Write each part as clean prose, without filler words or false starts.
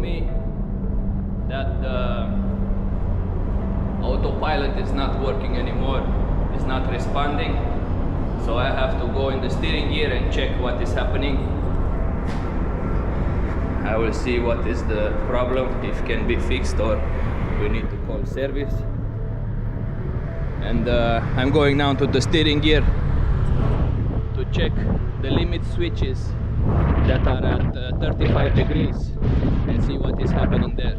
me that the autopilot is not working anymore, it's not responding, so I have to go in the steering gear and check what is happening. I will see what is the problem, if it can be fixed or we need to call service. And I'm going now to the steering gear to check the limit switches that are at 35 degrees and see what is happening there.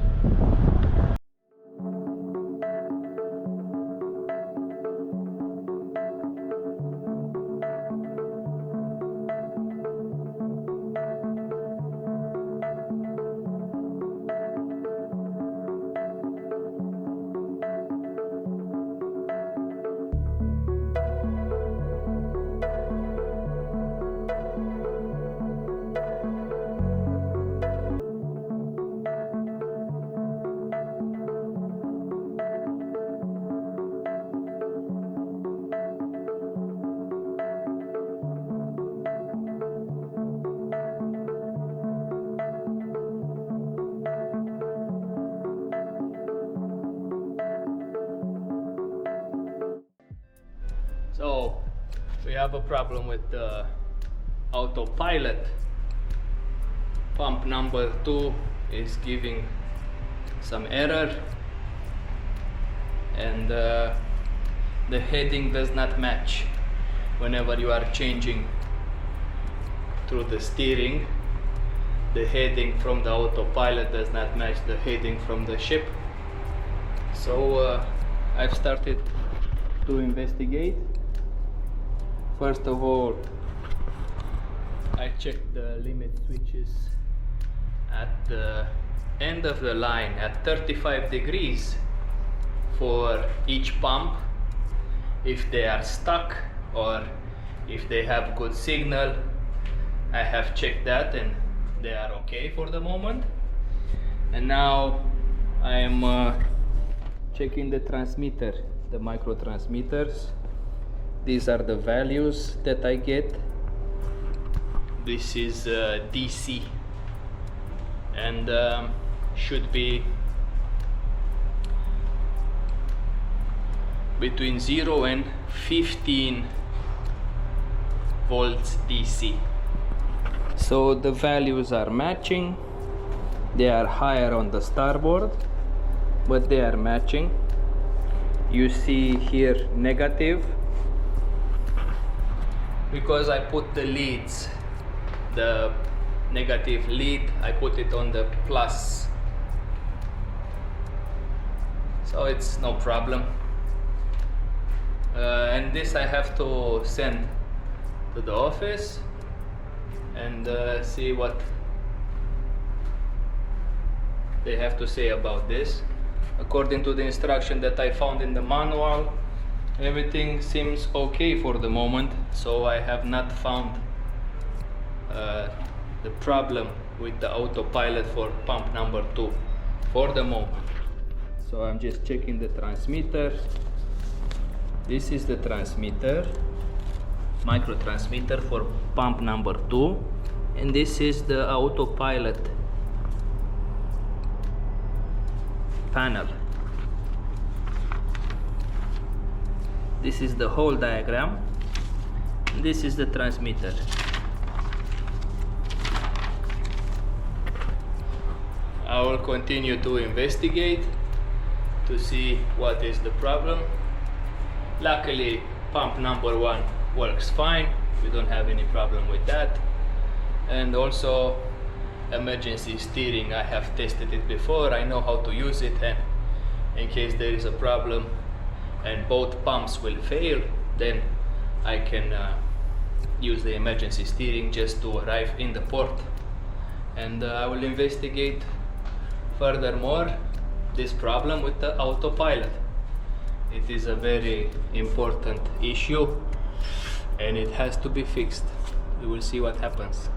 So we have a problem with the autopilot. Pump number 2 is giving some error, and the heading does not match whenever you are changing through the steering. The heading from the autopilot does not match the heading from the ship. So I've started to investigate. First of all, I checked the limit switches at the end of the line at 35 degrees for each pump, if they are stuck or if they have good signal. I have checked that and they are okay for the moment. And now I am checking the transmitter, the micro transmitters. These are the values that I get. This is DC and should be between 0 and 15 volts DC. So the values are matching. They are higher on the starboard, but they are matching. You see here negative, because I put the leads, the negative lead, I put it on the plus, so it's no problem. And this I have to send to the office and see what they have to say about this. According to the instruction that I found in the manual, everything seems okay for the moment, so I have not found the problem with the autopilot for pump number 2 for the moment. So I'm just checking the transmitter. This is the transmitter, micro transmitter for pump number 2, and this is the autopilot panel. This is the whole diagram. This is the transmitter. I will continue to investigate to see what is the problem. Luckily, pump number 1 works fine. We don't have any problem with that. And also emergency steering, I have tested it before. I know how to use it, and in case there is a problem and both pumps will fail, then I can use the emergency steering just to arrive in the port. And I will investigate furthermore this problem with the autopilot. It is a very important issue and it has to be fixed. We will see what happens.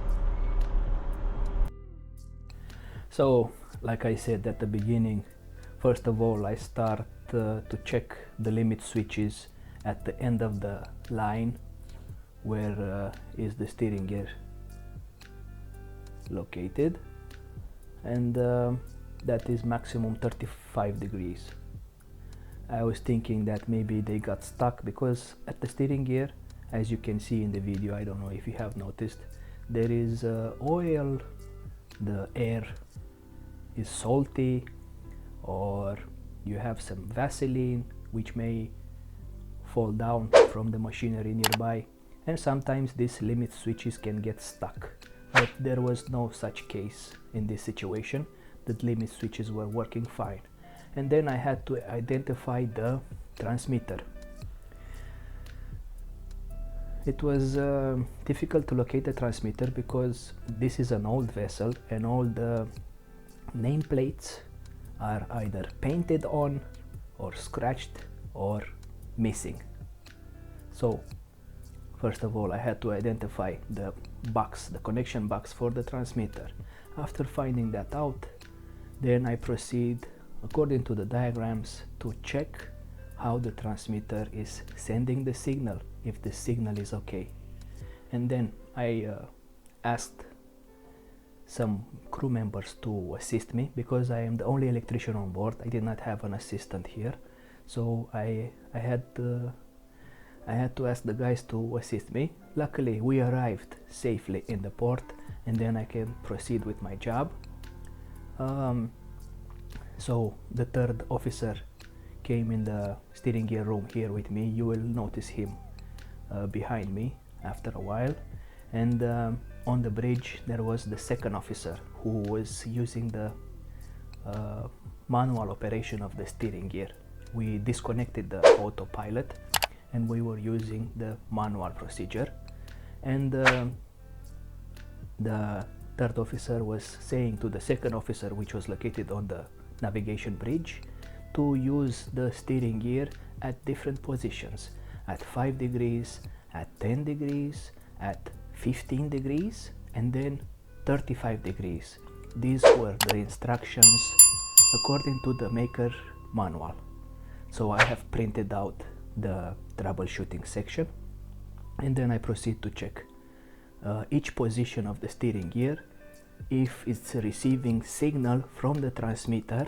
So, like I said at the beginning, first of all I start to check the limit switches at the end of the line where is the steering gear located. and that is maximum 35 degrees. I was thinking that maybe they got stuck because at the steering gear, as you can see in the video, I don't know if you have noticed, there is oil, the air is salty, or you have some Vaseline which may fall down from the machinery nearby, and sometimes these limit switches can get stuck. But there was no such case in this situation. The limit switches were working fine. And then I had to identify the transmitter. It was difficult to locate the transmitter because this is an old vessel and all the nameplates are either painted on or scratched or missing. So first of all, I had to identify the box, the connection box for the transmitter. After finding that out, then I proceed according to the diagrams to check how the transmitter is sending the signal, if the signal is okay. And then I asked some crew members to assist me because I am the only electrician on board. I did not have an assistant here, so I had to ask the guys to assist me. Luckily we arrived safely in the port, and then I can proceed with my job. So the third officer came in the steering gear room here with me. You will notice him behind me after a while. And on the bridge there was the second officer who was using the manual operation of the steering gear. We disconnected the autopilot and we were using the manual procedure. And the third officer was saying to the second officer, which was located on the navigation bridge, to use the steering gear at different positions, at 5 degrees, at 10 degrees, at 15 degrees, and then 35 degrees. These were the instructions according to the maker manual. So I have printed out the troubleshooting section, and then I proceed to check each position of the steering gear, if it's receiving signal from the transmitter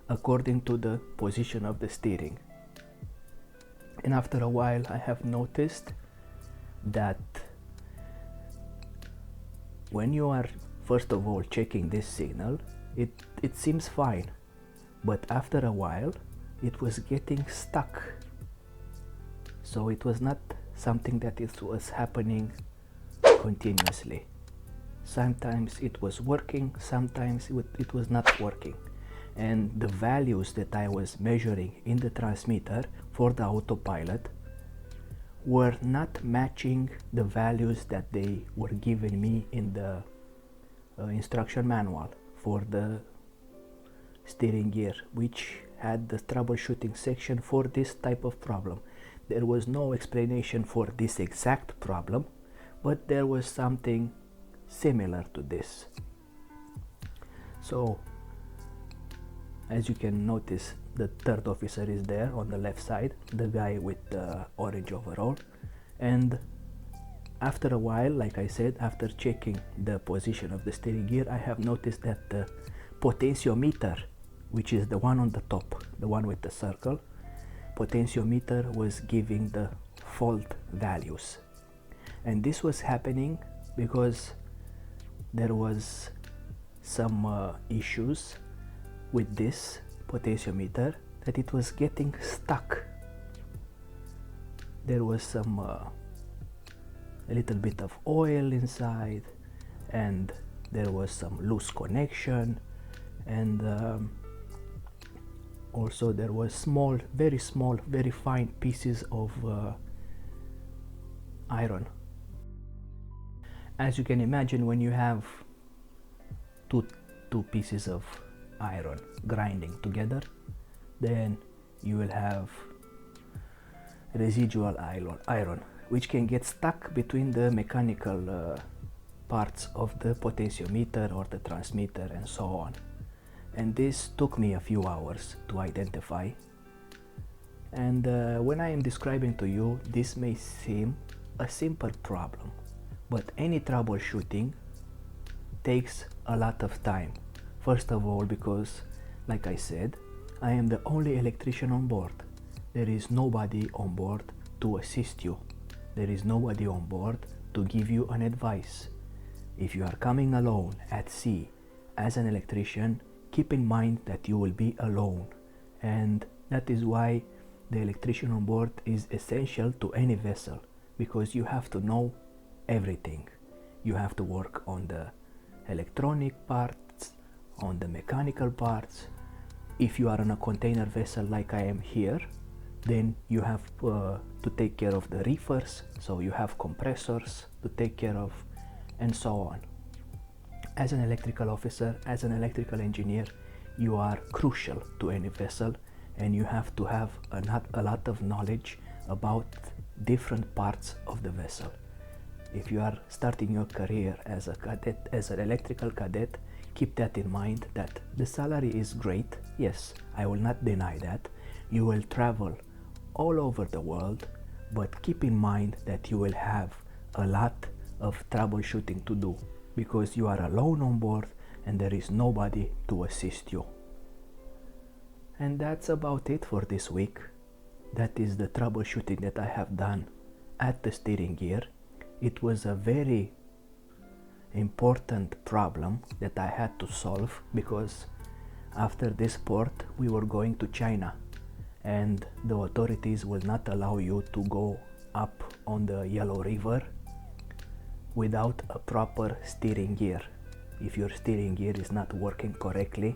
according to the position of the steering. And after a while I have noticed that when you are first of all checking this signal, it seems fine, but after a while it was getting stuck. So it was not something that it was happening continuously. Sometimes it was working, sometimes it was not working. And the values that I was measuring in the transmitter for the autopilot were not matching the values that they were giving me in the instruction manual for the steering gear, which had the troubleshooting section for this type of problem. There was no explanation for this exact problem, but there was something similar to this. So as you can notice, the third officer is there on the left side, the guy with the orange overall. And after a while, like I said, after checking the position of the steering gear, I have noticed that the potentiometer, which is the one on the top, the one with the circle, potentiometer was giving the fault values. And this was happening because there was some issues with this potentiometer, that it was getting stuck. There was some a little bit of oil inside, and there was some loose connection, and also there was small, very fine pieces of iron. As you can imagine, when you have two pieces of iron grinding together, then you will have residual iron which can get stuck between the mechanical parts of the potentiometer or the transmitter and so on. And this took me a few hours to identify. And when I am describing to you, this may seem a simple problem, but any troubleshooting takes a lot of time First of all, because, like I said, I am the only electrician on board. There is nobody on board to assist you. There is nobody on board to give you an advice. If you are coming alone at sea as an electrician, keep in mind that you will be alone. And that is why the electrician on board is essential to any vessel, because you have to know everything. You have to work on the electronic parts, on the mechanical parts. If you are on a container vessel like I am here, then you have to take care of the reefers, so you have compressors to take care of, and so on. As an electrical officer, as an electrical engineer, you are crucial to any vessel, and you have to have a lot of knowledge about different parts of the vessel. If you are starting your career as a cadet, as an electrical cadet, keep that in mind, that the salary is great. Yes, I will not deny that. You will travel all over the world, but keep in mind that you will have a lot of troubleshooting to do, because you are alone on board and there is nobody to assist you. And that's about it for this week. That is the troubleshooting that I have done at the steering gear. It was a very important problem that I had to solve, because after this port we were going to China, and the authorities will not allow you to go up on the Yellow River without a proper steering gear. If your steering gear is not working correctly,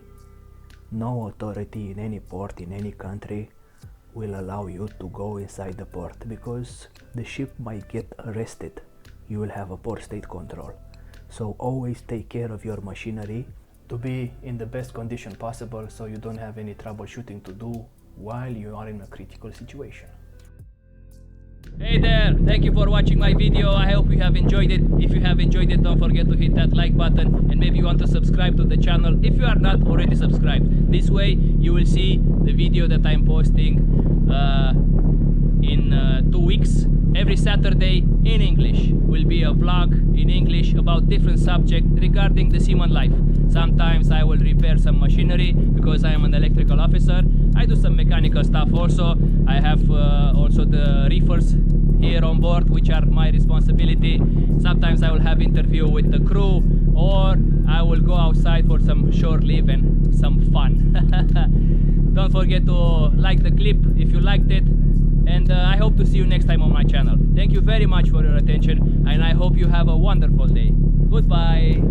no authority in any port in any country will allow you to go inside the port, because the ship might get arrested. You will have a port state control. So always take care of your machinery to be in the best condition possible, so you don't have any troubleshooting to do while you are in a critical situation. Hey there, thank you for watching my video. I hope you have enjoyed it. If you have enjoyed it, don't forget to hit that like button, and maybe you want to subscribe to the channel if you are not already subscribed. This way you will see the video that I'm posting in 2 weeks. Every Saturday in English will be a vlog in English about different subject regarding the seaman life. Sometimes I will repair some machinery because I am an electrical officer. I do some mechanical stuff also. I have also the reefers here on board, which are my responsibility. Sometimes I will have interview with the crew, or I will go outside for some shore leave and some fun. Don't forget to like the clip if you liked it, and I hope to see you next time on my channel. Thank you very much for your attention, and I hope you have a wonderful day. Goodbye.